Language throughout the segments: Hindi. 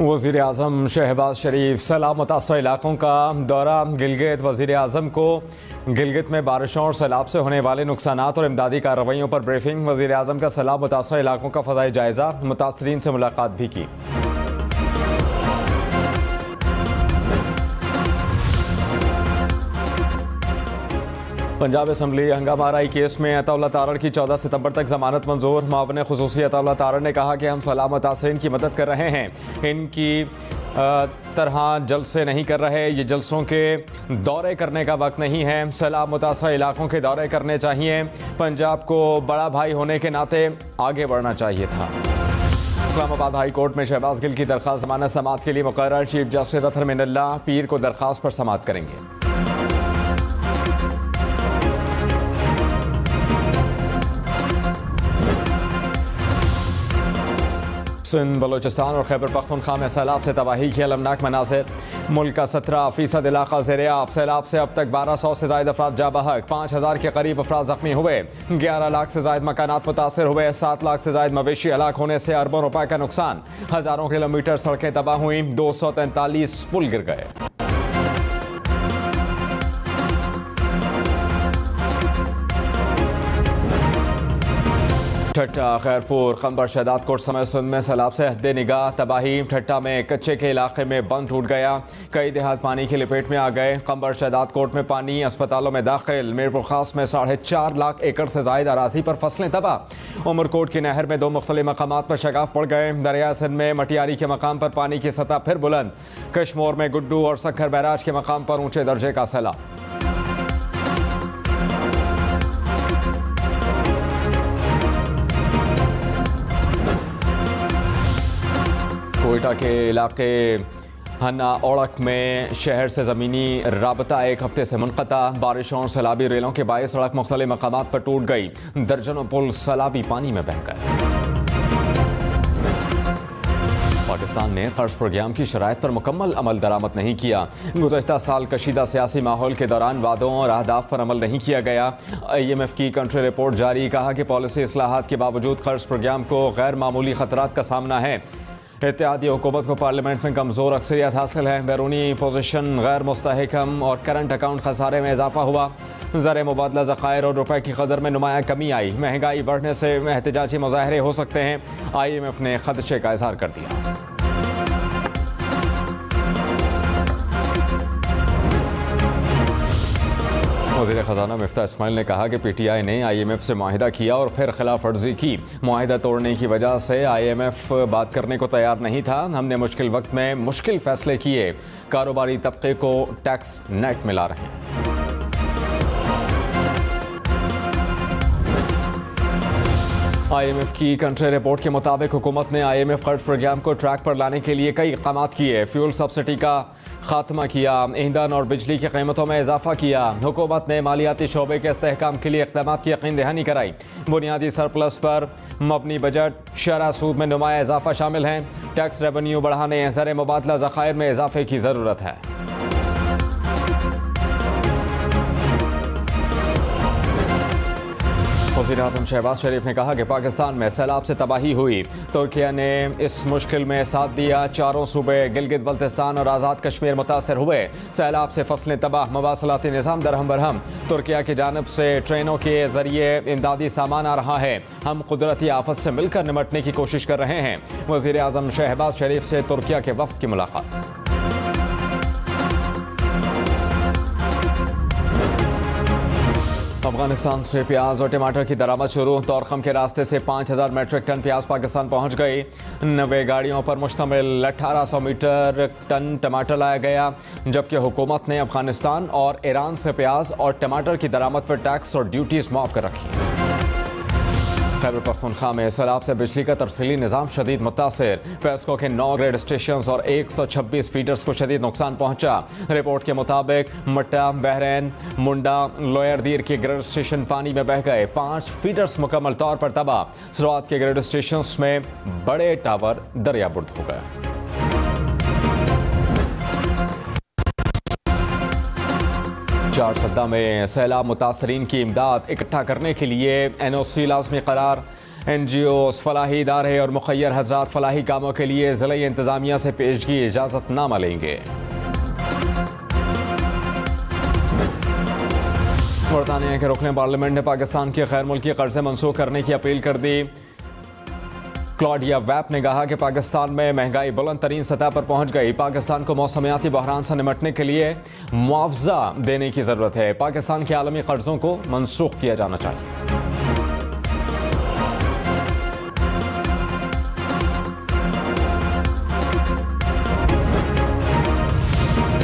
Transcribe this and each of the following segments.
वज़ीर आज़म शहबाज शरीफ सैलाब मुतासर इलाकों का दौरा। गिलगित वज़ीर आज़म को गिलगित में बारिशों और सैलाब से होने वाले नुकसानात और इमदादी कार्रवाइयों पर ब्रीफिंग। वज़ीर आज़म का सैलाब मुतासर इलाकों का फ़ज़ाई जायज़ा, मुतासरीन से मुलाकात भी की। पंजाब असम्बली हंगामा आराई केस में अताउल्लाह तारड़ की 14 सितंबर तक जमानत मंजूर। मावन खुसूसी अताउल्लाह तारड़ ने कहा कि हम सैलाब मुतासरीन की मदद कर रहे हैं, इनकी तरह जलसे नहीं कर रहे। ये जलसों के दौरे करने का वक्त नहीं है। सैलाब मुतासर इलाकों के दौरे करने चाहिए। पंजाब को बड़ा भाई होने के नाते आगे बढ़ना चाहिए था। इस्लामाबाद हाई कोर्ट में शहबाज गिल की दरख्वास्त जमानत समाअत के लिए मुकर्रर। चीफ जस्टिस अतहर मिनल्लाह पीर को दरख्वास्त पर समाअत करेंगे। सिंध, बलोचिस्तान और खैबर पख्तूनख्वा में सैलाब से तबाही के अलमनाक मनाज़िर। मुल्क का 17% इलाका ज़ेर-ए-आब। सैलाब से अब तक 1200 से ज़ायद अफराद जा बहक, 5000 के करीब अफराद ज़ख्मी हुए, 11 लाख से ज़ायद मकानात मुतासर हुए, 7 लाख से ज़ायद मवेशी हलाक होने से अरबों रुपए का नुकसान। हज़ारों किलोमीटर सड़कें तबाह हुई, 243 पुल गिर गए। ठट्टा, खैरपुर, खंबर, शहदाद कोट समेत सिंध में सैलाब से हद निगाह तबाही। ठट्टा में कच्चे के इलाके में बंद टूट गया, कई देहात पानी की लपेट में आ गए। खंबर, शहदाद कोट में पानी, अस्पतालों में दाखिल। मीरपुर खास में 4.5 लाख एकड़ से जायद अराजी पर फसलें तबाह। उमरकोट की नहर में 2 मुख्तलिफ मकामात पर शगाफ पड़ गए। दरिया सिंध में मटियारी के मकाम पर पानी की सतह फिर बुलंद। कश्मोर में गुड्डू और सक्खर बैराज के मकाम पर ऊंचे दर्जे का सैलाब। कोयटा के इलाके हन्ना ओड़क में शहर से ज़मीनी राबता एक हफ्ते से मुनक़ता। बारिशों और सैलाबी रेलों के बायस सड़क मुख्तलिफ मकामात पर टूट गई। दर्जनों पुल सैलाबी पानी में बह गए। पाकिस्तान ने कर्ज प्रोग्राम की शराइत पर मुकम्मल अमल दरामद नहीं किया। गुज़श्ता साल कशीदा सियासी माहौल के दौरान वादों और अहदाफ पर अमल नहीं किया गया। IMF की कंट्री रिपोर्ट जारी, कहा कि पॉलिसी इस्लाहात के बावजूद कर्ज प्रोग्राम को गैर मामूली खतरात का सामना है। इत्तेहादी हुकूमत को पार्लियामेंट में कमज़ोर अक्सरियत हासिल है। बैरूनी पोजीशन गैर मुस्तहकम और करंट अकाउंट खसारे में इजाफा हुआ। ज़र मुबादला ज़खायर और रुपए की कदर में नुमाया कमी आई। महंगाई बढ़ने से एहतजाजी मुजाहरे हो सकते हैं। IMF ने खदशे का इजहार कर दिया। वज़ीर ख़ज़ाना मिफ्ता इस्माइल ने कहा कि PTI ने IMF से मुआहिदा किया और फिर खिलाफ वर्जी की। मुआहिदा तोड़ने की वजह से IMF बात करने को तैयार नहीं था। हमने मुश्किल वक्त में मुश्किल फैसले किए। कारोबारी तबके को टैक्स नेट मिला रहे हैं। IMF की कंट्री रिपोर्ट के मुताबिक हुकूमत ने IMF कर्ज प्रोग्राम को ट्रैक पर लाने के लिए कई इक़दामात किए। फ्यूल सब्सिडी का खात्मा किया, ईंधन और बिजली की कीमतों में इजाफा किया। हुकूमत ने मालियाती शोबे के इस्तेहकाम के लिए इक़दामात की यकीन दहानी कराई। बुनियादी सरप्लस पर मबनी बजट, शरह सूद में नुमाया इजाफा शामिल हैं। टैक्स रेवेन्यू बढ़ाने, ज़र मुबादला ज़खायर में इजाफे की ज़रूरत है। वज़ीर आज़म शहबाज शरीफ ने कहा कि पाकिस्तान में सैलाब से तबाही हुई, तुर्किया ने इस मुश्किल में साथ दिया। चारों सूबे गिलगित बल्तिस्तान और आज़ाद कश्मीर मुतासर हुए। सैलाब से फसलें तबाह, मवासलाती निज़ाम दरहम बरहम। तुर्किया की जानिब से ट्रेनों के जरिए इमदादी सामान आ रहा है। हम कुदरती आफत से मिलकर निमटने की कोशिश कर रहे हैं। वज़ीर आज़म शहबाज शरीफ से तुर्किया के वफ़द की मुलाकात। अफगानिस्तान से प्याज और टमाटर की दरामद शुरू। तोरखम के रास्ते से 5000 मेट्रिक टन प्याज पाकिस्तान पहुंच गई। 90 गाड़ियों पर मुश्तमिल 1800 मीटर टन टमाटर लाया गया, जबकि हुकूमत ने अफगानिस्तान और ईरान से प्याज और टमाटर की दरामद पर टैक्स और ड्यूटीज माफ कर रखी। खैबर पख्तूनख्वा में सैलाब से बिजली का तरसीली निज़ाम शदीद मुतासिर। पेस्को के 9 ग्रेड स्टेशन और 126 फीडर्स को शदीद नुकसान पहुंचा। रिपोर्ट के मुताबिक मट्टा, बहरैन, मुंडा, लोयर दीर के ग्रेड स्टेशन पानी में बह गए। 5 फीडर्स मुकम्मल तौर पर तबाह। सरात के ग्रेड स्टेशन में बड़े टावर दरियाबुर्द हो गए। चार सद्दा में सैलाब मुतासरीन की इमदाद इकट्ठा करने के लिए NOC लाजमी करार। NGOs, फलाही इदारे और मुखय्यर हजरात फलाही कामों के लिए ज़िला इंतज़ामिया से पेशगी इजाज़तनामा लेंगे। बरतानिया के रुकन पार्लियामेंट ने पाकिस्तान के गैर मुल्की कर्जे मनसूख करने की अपील कर दी। क्लॉडिया वैप ने कहा कि पाकिस्तान में महंगाई बुलंद तरीन सतह पर पहुंच गई। पाकिस्तान को मौसमियाती बहरान से निपटने के लिए मुआवजा देने की ज़रूरत है। पाकिस्तान के आलमी कर्जों को मनसूख किया जाना चाहिए।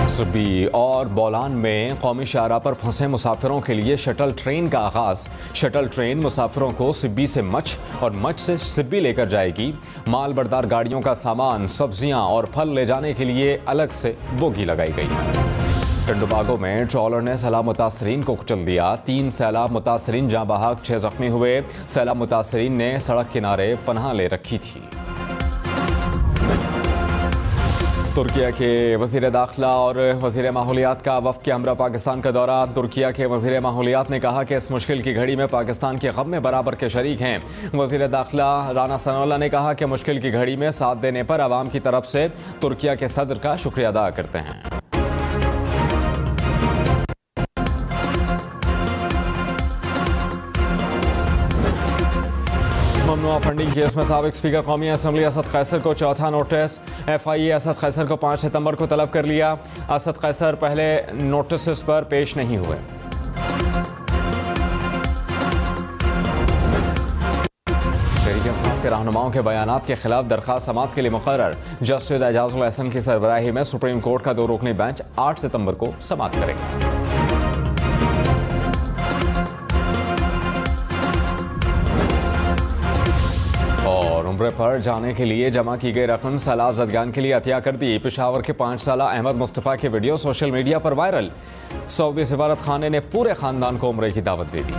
सिब्बी और बोलान में कौमी शाहराह पर फंसे मुसाफिरों के लिए शटल ट्रेन का आगाज। शटल ट्रेन मुसाफिरों को सिब्बी से मच और मच से सिब्बी लेकर जाएगी। माल बरदार गाड़ियों का सामान, सब्जियां और फल ले जाने के लिए अलग से बोगी लगाई गई है। टंडोबागो में ट्रॉलर ने सैलाब मुतासरीन को कुचल दिया। 3 सैलाब मुतासरीन जाँ बहक, 6 जख्मी हुए। सैलाब मुतासरीन ने सड़क किनारे पनाह ले रखी थी। तुर्किया के वज़ीर दाखिला और वज़ीर माहौलियात का वफ़द के हमरा पाकिस्तान का दौरा। तुर्किया के वज़ीर माहौलियात ने कहा कि इस मुश्किल की घड़ी में पाकिस्तान के गम में बराबर के शरीक हैं। वज़ीर दाखिला राना सनाउल्लाह ने कहा कि मुश्किल की घड़ी में साथ देने पर आवाम की तरफ से तुर्किया के सदर का शुक्रिया अदा करते हैं। ममनुआ फंडिंग केस में साबिक स्पीकर कौमी असम्बली असद कैसर को चौथा नोटिस। FIA असद कैसर को 5 सितंबर को तलब कर लिया। असद कैसर पहले नोटिस पर पेश नहीं हुए। तहरीक इंसाफ के रहनुमाओं के बयानात के खिलाफ दरखास्त समाअत के लिए मुकर्रर। जस्टिस एजाजुल एहसन की सरबराही में सुप्रीम कोर्ट का 2 रुकनी बेंच 8 सितंबर को समाअत करेगा। उम्रे पर जाने के लिए जमा की गई रकम सैलाब ज़दगान के लिए अतिया कर दी। पेशावर के 5 साला अहमद मुस्तफ़ा के वीडियो सोशल मीडिया पर वायरल। सऊदी सफारत खाने ने पूरे खानदान को उम्रे की दावत दे दी।